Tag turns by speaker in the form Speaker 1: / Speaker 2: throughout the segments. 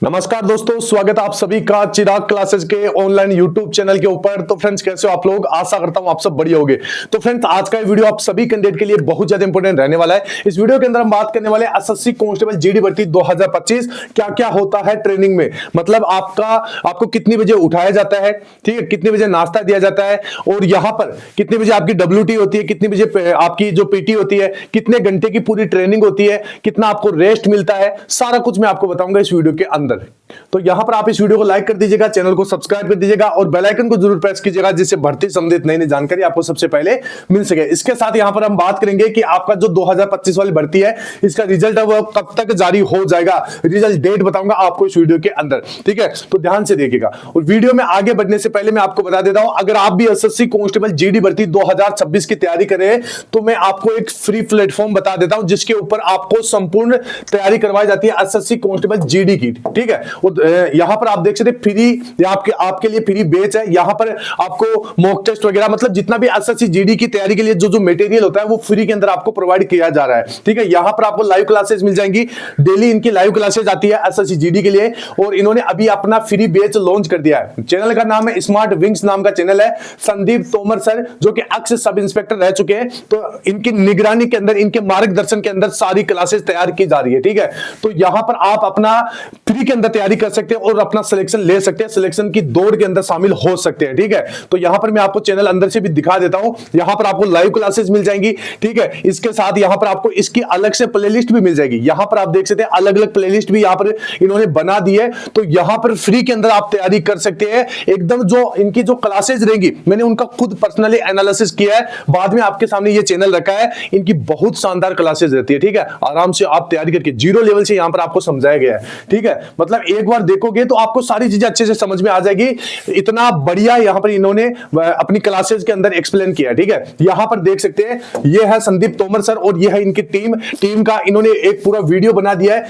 Speaker 1: नमस्कार दोस्तों, स्वागत है आप सभी का चिराग क्लासेस के ऑनलाइन यूट्यूब चैनल के ऊपर। तो फ्रेंड्स, कैसे हो आप लोग? आशा करता हूं आप सब बढ़िया होंगे। तो फ्रेंड्स, आज का वीडियो आप सभी कैंडिडेट के लिए बहुत ज्यादा इंपॉर्टेंट रहने वाला है। इस वीडियो के अंदर हम बात करने वाले एसएससी कांस्टेबल जीडी भर्ती 2025 क्या क्या होता है ट्रेनिंग में। मतलब आपको कितनी बजे उठाया जाता है, ठीक है, कितने बजे नाश्ता दिया जाता है, और यहाँ पर कितनी बजे आपकी WT होती है, कितनी बजे आपकी जो PT होती है, कितने घंटे की पूरी ट्रेनिंग होती है, कितना आपको रेस्ट मिलता है, सारा कुछ मैं आपको बताऊंगा इस वीडियो के अंदर। तो यहां पर आप इस वीडियो को लाइक कर दीजिएगा, चैनल को सब्सक्राइब कर दीजिएगा और बेल आइकन को जरूर प्रेस कीजिएगा, जिससे भर्ती संबंधित नई नई जानकारी आपको सबसे पहले मिल सके। इसके साथ यहां पर हम बात करेंगे कि आपका जो 2025 वाली भर्ती है, इसका रिजल्ट है वो कब तक जारी हो जाएगा। रिजल्ट डेट बताऊंगा आपको इस वीडियो के अंदर, ठीक है। तो ध्यान से देखिएगा। और वीडियो में आगे बढ़ने से पहले मैं आपको बता देता हूं, अगर आप भी एसएससी कांस्टेबल जीडी भर्ती 2026 की तैयारी कर रहे हैं तो मैं आपको एक फ्री प्लेटफॉर्म बता देता हूं, जिसके ऊपर आपको संपूर्ण तैयारी करवाई जाती है एसएससी कांस्टेबल जीडी की, ठीक है। यहां पर आप देख सकते हैं फ्री, आपके लिए फ्री बैच है। यहां पर आपको मॉक टेस्ट वगैरह, मतलब जितना भी एसएससी जीडी की तैयारी के लिए जो मटेरियल होता है वो फ्री के अंदर आपको प्रोवाइड किया जा रहा है, ठीक है। यहां पर आपको लाइव क्लासेस मिल जाएंगी, डेली इनकी लाइव क्लासेस आती है एसएससी जीडी के लिए, और इन्होंने अभी अपना फ्री बैच लॉन्च कर दिया है। चैनल का नाम है स्मार्ट विंग्स नाम का चैनल है। संदीप तोमर सर जो कि एक्स सब इंस्पेक्टर रह चुके हैं, तो इनकी निगरानी के अंदर, इनके मार्गदर्शन के अंदर सारी क्लासेस तैयार की जा रही है, ठीक है। तो यहां पर आप अपना फ्री के अंदर तैयारी कर सकते हैं और अपना सिलेक्शन ले सकते हैं, सिलेक्शन की दौड़ के अंदर शामिल हो सकते हैं, ठीक है। तो यहां पर मैं आपको चैनल अंदर से भी दिखा देता हूं। यहां पर आपको लाइव क्लासेस मिल जाएंगी, ठीक है। इसके साथ यहां पर आपको इसकी अलग से प्लेलिस्ट भी मिल जाएगी। यहां पर आप देख सकते हैं अलग अलग प्लेलिस्ट भी यहां पर इन्होंने बना दी है। तो यहां पर फ्री के अंदर आप तैयारी कर सकते हैं एकदम। जो इनकी जो क्लासेस रहेंगी, मैंने उनका खुद पर्सनली एनालिसिस किया है, बाद में आपके सामने ये चैनल रखा है। इनकी बहुत शानदार क्लासेस रहती है, ठीक है। आराम से आप तैयारी करके जीरो लेवल से यहां पर आपको समझाया गया है, ठीक है। मतलब एक बार देखोगे तो आपको सारी चीजें अच्छे से समझ में आ जाएगी। इतना बढ़िया यहां पर इन्होंने अपनी क्लासेस के अंदर एक्सप्लेन किया, ठीक है। यहां पर देख सकते हैं, ये है संदीप तोमर सर और ये है इनकी टीम का इन्होंने एक पूरा वीडियो बना दिया है,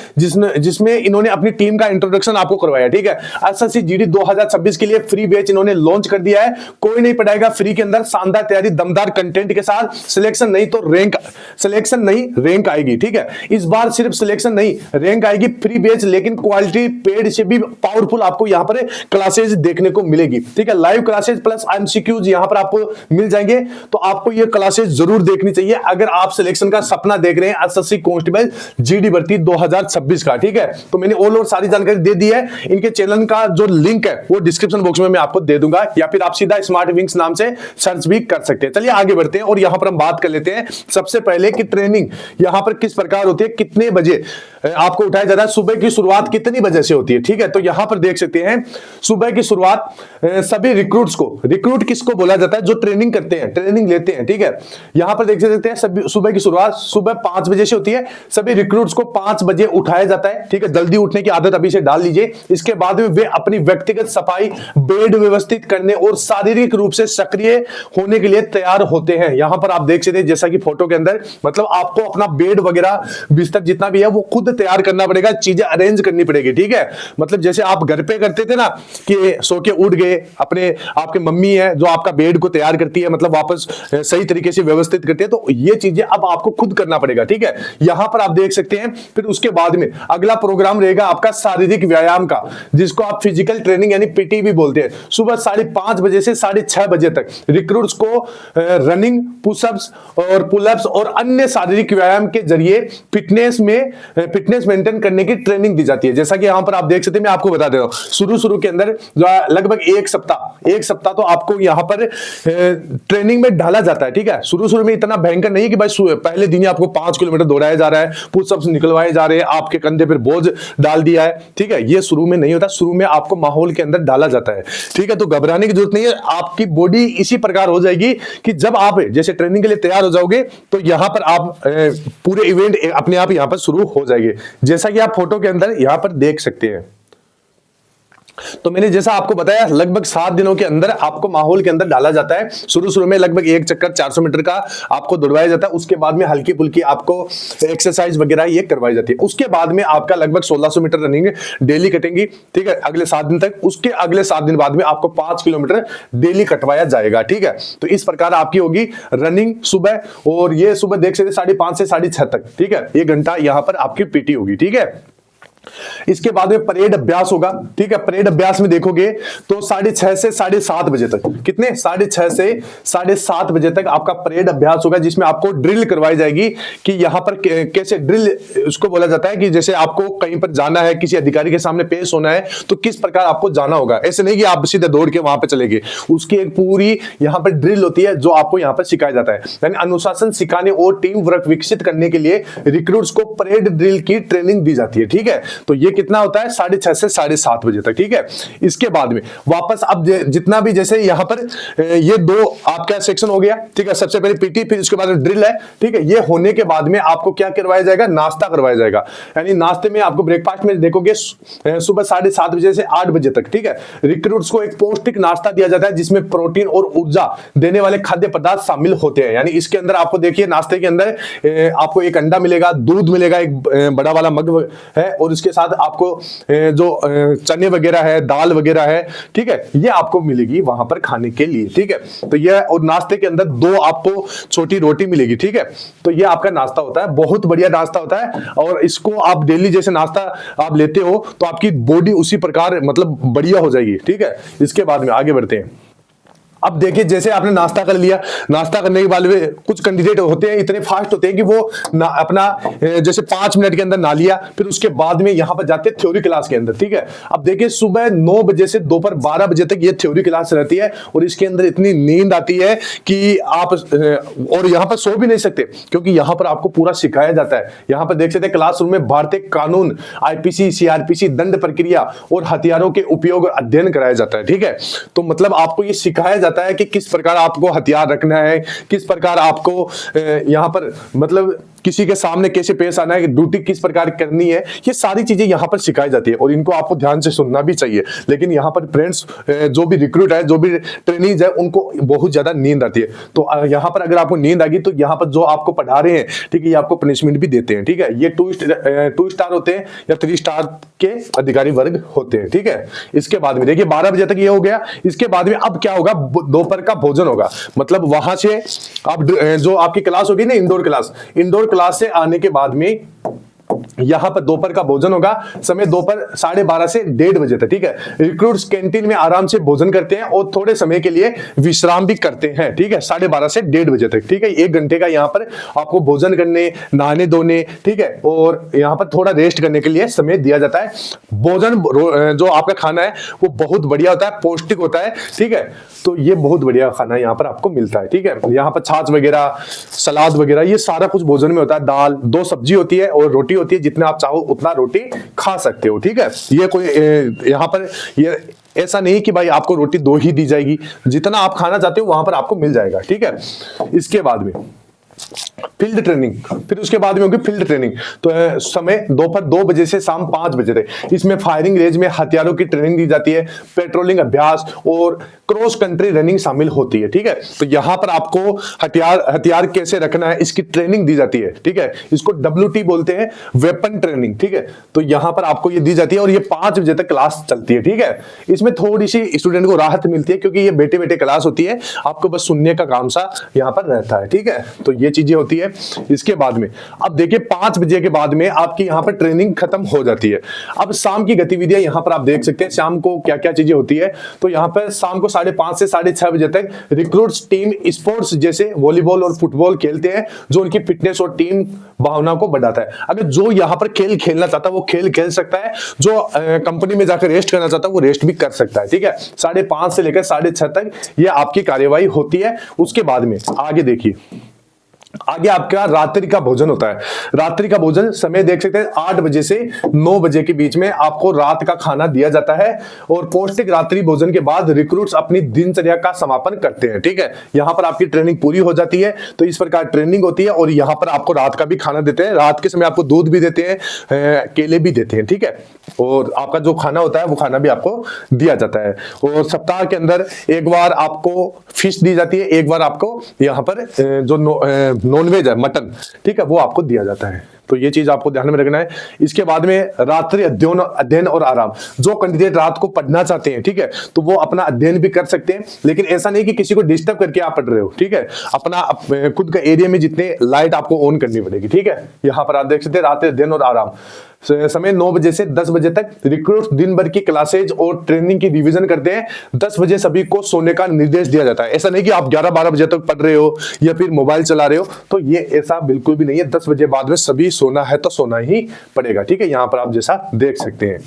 Speaker 1: जिसमें इन्होंने अपनी टीम का इंट्रोडक्शन आपको करवाया, ठीक है। एसएससी जीडी 2026 के लिए फ्री बैच इन्होंने लॉन्च कर दिया है। कोई नहीं पढ़ाएगा फ्री के अंदर, शानदार तैयारी, दमदार कंटेंट के साथ। सिलेक्शन नहीं तो रैंक आएगी, ठीक है। इस बार सिर्फ सिलेक्शन नहीं, रैंक आएगी। फ्री बैच लेकिन क्वालिटी पेड से भी पावरफुल आपको यहां पर क्लासेस देखने को मिलेगी, ठीक है। लाइव क्लासेस प्लस एमसीक्यूज यहां पर आपको मिल जाएंगे। तो आपको ये क्लासेस जरूर देखनी चाहिए अगर आप सिलेक्शन का सपना देख रहे हैं एसएससी कांस्टेबल जीडी भर्ती 2026 का, ठीक है। तो मैंने ऑल ओवर सारी जानकारी दे दी है। इनके चैनल का जो लिंक है वो डिस्क्रिप्शन बॉक्स में मैं आपको दे दूंगा, या फिर आप सीधा स्मार्ट विंग्स नाम से सर्च भी कर सकते हैं। चलिए आगे बढ़ते हैं और यहां पर हम बात कर लेते हैं सबसे पहले कि ट्रेनिंग यहां पर किस प्रकार होती है, कितने बजे आपको उठाया जाता है, सुबह की शुरुआत कितनी बजे से होती है, ठीक है। तो यहां पर देख सकते हैं सुबह की शुरुआत सभी रिक्रूट्स को, रिक्रूट किसको बोला जाता है, जो ट्रेनिंग करते हैं, ट्रेनिंग लेते हैं, ठीक है। यहां पर देख सकते हैं सभी सुबह की शुरुआत सुबह 5 बजे से होती है। सभी रिक्रूट्स को 5 बजे उठाया जाता है, ठीक है। जल्दी उठने की आदत अभी से डाल लीजिए। इसके बाद में वे अपनी व्यक्तिगत सफाई, बेड व्यवस्थित करने और शारीरिक रूप से सक्रिय होने के लिए तैयार होते हैं। यहां पर आप देख सकते हैं जैसा कि फोटो के अंदर, मतलब आपको अपना बेड वगैरह बिस्तर जितना भी है वो खुद तैयार करना पड़ेगा, चीजें अरेंज करनी पड़ेगी, ठीक है। मतलब जैसे आप घर पे करते थे ना कि सो के उठ गए, आपके मम्मी है जो आपका बेड को तैयार करती है, मतलब वापस सही तरीके से व्यवस्थित करती है, तो ये चीजें अब आपको खुद करना पड़ेगा, ठीक है। यहां पर आप देख सकते हैं। फिर उसके बाद में अगला प्रोग्राम रहेगा आपका शारीरिक व्यायाम का, जिसको आप फिजिकल ट्रेनिंग यानी पीटी भी बोलते हैं। सुबह 5:30 बजे से 6:30 बजे तक रिक्रूट्स को रनिंग, पुशअप्स और पुलअप्स और अन्य शारीरिक व्यायाम के जरिए फिटनेस मेंटेन करने की ट्रेनिंग दी जाती है। जैसा कि यहां पर आप देख सकते हैं, मैं आपको बता दे रहा हूं, शुरू के अंदर लगभग एक सप्ताह तो आपको यहां पर ट्रेनिंग में डाला जाता है, ठीक है। शुरू में इतना भयंकर नहीं कि भाई पहले दिन ही आपको 5 किलोमीटर दौड़ाया जा रहा है, पुशअप्स निकलवाए जा रहे हैं, आपके कंधे पर बोझ डाल दिया है, ठीक है। ये शुरू में नहीं होता, शुरू में आपको माहौल के अंदर डाला जाता है, ठीक है। तो घबराने की जरूरत नहीं है। आपकी बॉडी इसी प्रकार हो जाएगी कि जब आप जैसे ट्रेनिंग के लिए तैयार हो जाओगे तो यहां पर आप पूरे इवेंट अपने आप यहां पर शुरू हो जाएंगे, जैसा कि आप फोटो के अंदर यहां पर देख सकते हैं। तो मैंने जैसा आपको बताया, लगभग 7 दिनों के अंदर आपको माहौल के अंदर डाला जाता है। शुरू में लगभग एक चक्कर 400 मीटर का आपको दौड़वाया जाता है। उसके बाद में हल्की फुल्की आपको एक्सरसाइज वगैरह ये करवाई जाती है। उसके बाद में आपका लगभग 1600 मीटर रनिंग डेली कटेंगी, ठीक है, अगले 7 दिन तक। उसके अगले 7 दिन बाद में आपको 5 किलोमीटर डेली कटवाया जाएगा, ठीक है। तो इस प्रकार आपकी होगी रनिंग सुबह, और ये सुबह देख सकते 5:30 से 6:30 तक, ठीक है। 1 घंटा यहां पर आपकी पीटी होगी, ठीक है। इसके बाद में परेड अभ्यास होगा, ठीक है। परेड अभ्यास में देखोगे तो 6:30 से 7:30 बजे तक, कितने 6:30 से 7:30 बजे तक आपका परेड अभ्यास होगा, जिसमें आपको ड्रिल करवाई जाएगी कि यहां पर कैसे ड्रिल उसको बोला जाता है कि जैसे आपको कहीं पर जाना है, किसी अधिकारी के सामने पेश होना है, तो किस प्रकार आपको जाना होगा। ऐसे नहीं कि आप सीधे दौड़ के वहां पर चले गए, उसकी एक पूरी यहां पर ड्रिल होती है जो आपको यहां पर सिखाया जाता है। यानी अनुशासन सिखाने और टीम वर्क विकसित करने के लिए रिक्रूट्स को परेड ड्रिल की ट्रेनिंग दी जाती है, ठीक है। तो ये कितना होता है 6:30 से 7:30 बजे तक, ठीक है। इसके बाद में वापस अब जितना भी जैसे यहां पर ये दो आपका सेक्शन हो गया, ठीक है। सबसे पहले पीटी, फिर उसके बाद ड्रिल है, ठीक है। ये होने के बाद में आपको क्या करवाया जाएगा, नाश्ता करवाया जाएगा। यानी नाश्ते में आपको ब्रेकफास्ट में देखोगे सुबह 7:30 बजे से 8 बजे तक, ठीक है। रिक्रूट्स को एक पौष्टिक नाश्ता दिया जाता है जिसमें प्रोटीन और ऊर्जा देने वाले खाद्य पदार्थ शामिल होते हैं। यानी इसके अंदर आपको देखिए नाश्ते के अंदर आपको एक अंडा मिलेगा, दूध मिलेगा, एक बड़ा वाला मग है, और इसके साथ आपको जो चने वगैरह है, दाल वगैरह है, ठीक है, ये आपको मिलेगी वहां पर खाने के लिए, ठीक है। तो ये और नाश्ते के अंदर 2 आपको छोटी रोटी मिलेगी, ठीक है। तो ये आपका नाश्ता होता है, बहुत बढ़िया नाश्ता होता है, और इसको आप डेली जैसे नाश्ता आप लेते हो तो आपकी बॉडी उसी प्रकार मतलब बढ़िया हो जाएगी, ठीक है। इसके बाद में आगे बढ़ते हैं। अब देखिए जैसे आपने नाश्ता कर लिया, नाश्ता करने के बाद में कुछ कैंडिडेट होते हैं इतने फास्ट होते हैं कि वो अपना जैसे 5 मिनट के अंदर ना लिया, फिर उसके बाद में यहां पर जाते हैं थ्योरी क्लास के अंदर, ठीक है। अब देखिए सुबह 9 बजे से दोपहर 12 बजे तक ये थ्योरी क्लास रहती है, और इसके अंदर इतनी नींद आती है कि आप और यहां पर सो भी नहीं सकते, क्योंकि यहां पर आपको पूरा सिखाया जाता है। यहां पर देख सकते हैं क्लासरूम में भारतीय कानून, आईपीसी, सीआरपीसी, दंड प्रक्रिया और हथियारों के उपयोग और अध्ययन कराया जाता है, ठीक है। तो मतलब आपको ये सिखाया जाता है कि किस प्रकार आपको हथियार रखना है, किस प्रकार आपको यहां पर मतलब किसी के सामने कैसे पेश आना है, ड्यूटी किस प्रकार करनी है, ये सारी चीजें यहां पर सिखाई जाती है, और इनको आपको ध्यान से सुनना भी चाहिए। लेकिन यहां पर फ्रेंड्स जो भी रिक्रूट है, जो भी ट्रेनीज है, उनको बहुत ज्यादा नींद आती है। तो यहां पर अगर आपको नींद आ गई तो यहां पर जो आपको पढ़ा रहे हैं, ठीक है, ये आपको पनिशमेंट भी देते हैं, ठीक है। ये 2 स्टार होते हैं या 3 स्टार के अधिकारी वर्ग होते हैं, ठीक है। इसके बाद में देखिए 12 बजे तक ये हो गया। इसके बाद में अब क्या होगा, दोपहर का भोजन होगा। मतलब वहां से अब जो आपकी क्लास होगी ना, इंडोर क्लास से आने के बाद में यहां पर दोपहर का भोजन होगा। समय दोपहर 12:30 से 1:30 बजे तक, ठीक है। रिक्रूट्स कैंटीन में आराम से भोजन करते हैं और थोड़े समय के लिए विश्राम भी करते हैं, ठीक है। 12:30 से 1:30 बजे तक, ठीक है। 1 घंटे का यहां पर आपको भोजन करने, नहाने धोने, ठीक है, और यहां पर थोड़ा रेस्ट करने के लिए समय दिया जाता है। भोजन जो आपका खाना है वो बहुत बढ़िया होता है, पौष्टिक होता है, ठीक है। तो ये बहुत बढ़िया खाना यहाँ पर आपको मिलता है, ठीक है। यहाँ पर छाछ वगैरह, सलाद वगैरह, ये सारा कुछ भोजन में होता है। दाल, 2 सब्जी होती है और रोटी होती है, जितना आप चाहो उतना रोटी खा सकते हो, ठीक है। ये कोई यहाँ पर ये ऐसा नहीं कि भाई आपको रोटी 2 ही दी जाएगी, जितना आप खाना चाहते हो वहां पर आपको मिल जाएगा, ठीक है। इसके बाद में फील्ड ट्रेनिंग, फिर उसके बाद में होगी फील्ड ट्रेनिंग। तो समय दोपहर 2 बजे से शाम 5 बजे तक। इसमें फायरिंग रेंज में हथियारों की ट्रेनिंग दी जाती है, पेट्रोलिंग अभ्यास और क्रॉस कंट्री रनिंग शामिल होती है, ठीक है। तो यहां पर आपको हथियार कैसे रखना है इसकी ट्रेनिंग दी जाती है, ठीक है। इसको WT बोलते हैं, वेपन ट्रेनिंग, ठीक है। तो यहां पर आपको ये दी जाती है और ये 5 बजे तक क्लास चलती है, ठीक है। इसमें थोड़ी सी स्टूडेंट को राहत मिलती है क्योंकि ये बैठे बैठे क्लास होती है, आपको बस सुनने का काम सा यहां पर रहता है, ठीक है। तो ये चीजें होती है। इसके बाद में अब देखिए 5 बजे के बाद में आपकी यहां पर ट्रेनिंग खत्म हो जाती है। अब शाम की गतिविधियां यहां पर आप देख सकते हैं, शाम को क्या क्या चीजें होती है। तो यहां पर शाम को 5:30 से 6:30 बजे तक रिक्रूट्स टीम स्पोर्ट्स जैसे वॉलीबॉल और फुटबॉल खेलते हैं, जो उनकी फिटनेस और टीम भावना को बढ़ाता है। अगर जो यहां पर खेल खेलना चाहता है वो खेल खेल सकता है, जो कंपनी में जाकर रेस्ट करना चाहता है वो रेस्ट भी कर सकता है, ठीक है। 5:30 से लेकर 6:30 तक ये आपकी कार्यवाही होती है। उसके बाद में आगे देखिए, आगे आपका रात्रि का भोजन होता है। रात्रि का भोजन समय देख सकते हैं 8 बजे से 9 बजे के बीच में आपको रात का खाना दिया जाता है, और पौष्टिक रात्रि भोजन के बाद रिक्रूट्स अपनी दिनचर्या का समापन करते हैं, ठीक है। यहां पर आपकी ट्रेनिंग पूरी हो जाती है। तो इस प्रकार ट्रेनिंग होती है, और यहां पर आपको रात का भी खाना देते हैं। रात के समय आपको दूध भी देते हैं, केले भी देते हैं, ठीक है। और आपका जो खाना होता है वो खाना भी आपको दिया जाता है। और सप्ताह के अंदर एक बार आपको फिश दी जाती है, एक बार आपको यहाँ पर जो नॉनवेज है, मटन, ठीक है, वो आपको दिया जाता है। तो ये चीज आपको ध्यान में रखना है। इसके बाद में रात्रि अध्ययन और आराम। जो कैंडिडेट रात को पढ़ना चाहते हैं, ठीक है, तो वो अपना अध्ययन भी कर सकते हैं, लेकिन ऐसा नहीं कि किसी को डिस्टर्ब करके आप पढ़ रहे हो, ठीक है। अपना खुद का एरिया में जितने लाइट आपको ऑन करनी पड़ेगी, ठीक है। यहाँ पर आप देख सकते हैं रात्रि अध्ययन और आराम। समय 9 बजे से 10 बजे तक। रिक्रूट दिन भर की क्लासेज और ट्रेनिंग की रिवीजन करते हैं। 10 बजे सभी को सोने का निर्देश दिया जाता है। ऐसा नहीं कि आप 11-12 बजे तक पढ़ रहे हो या फिर मोबाइल चला रहे हो, तो ये ऐसा बिल्कुल भी नहीं है। 10 बजे बाद में सभी सोना है तो सोना ही पड़ेगा, ठीक है। यहाँ पर आप जैसा देख सकते हैं।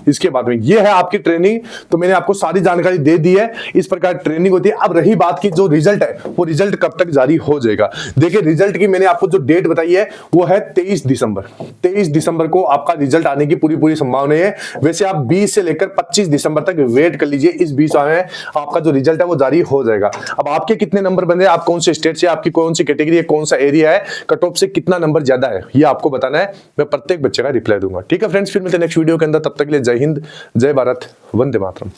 Speaker 1: इसके बाद में ये है आपकी ट्रेनिंग। तो मैंने आपको सारी जानकारी दे दी है, इस प्रकार ट्रेनिंग होती है। अब रही बात की जो रिजल्ट है, वो रिजल्ट कब तक जारी हो जाएगा। देखिए रिजल्ट की मैंने आपको जो डेट बताई है वो है 23 दिसंबर। 23 दिसंबर को आपका रिजल्ट आने की पूरी संभावना है। वैसे आप 20 से लेकर 25 दिसंबर तक वेट कर लीजिए, इस बीच में आपका जो रिजल्ट है वो जारी हो जाएगा। अब आपके कितने नंबर बन रहे हैं, आप कौन से स्टेट से, आपकी कौन सी कैटेगरी है, कौन सा एरिया है, कट ऑफ से कितना नंबर ज्यादा है, ये आपको बताना है। मैं प्रत्येक बच्चे का रिप्लाई दूंगा, ठीक है फ्रेंड्स। फिर मिलते हैं नेक्स्ट वीडियो के अंदर, तब तक के लिए जय हिंद, जय भारत, वंदे मातरम।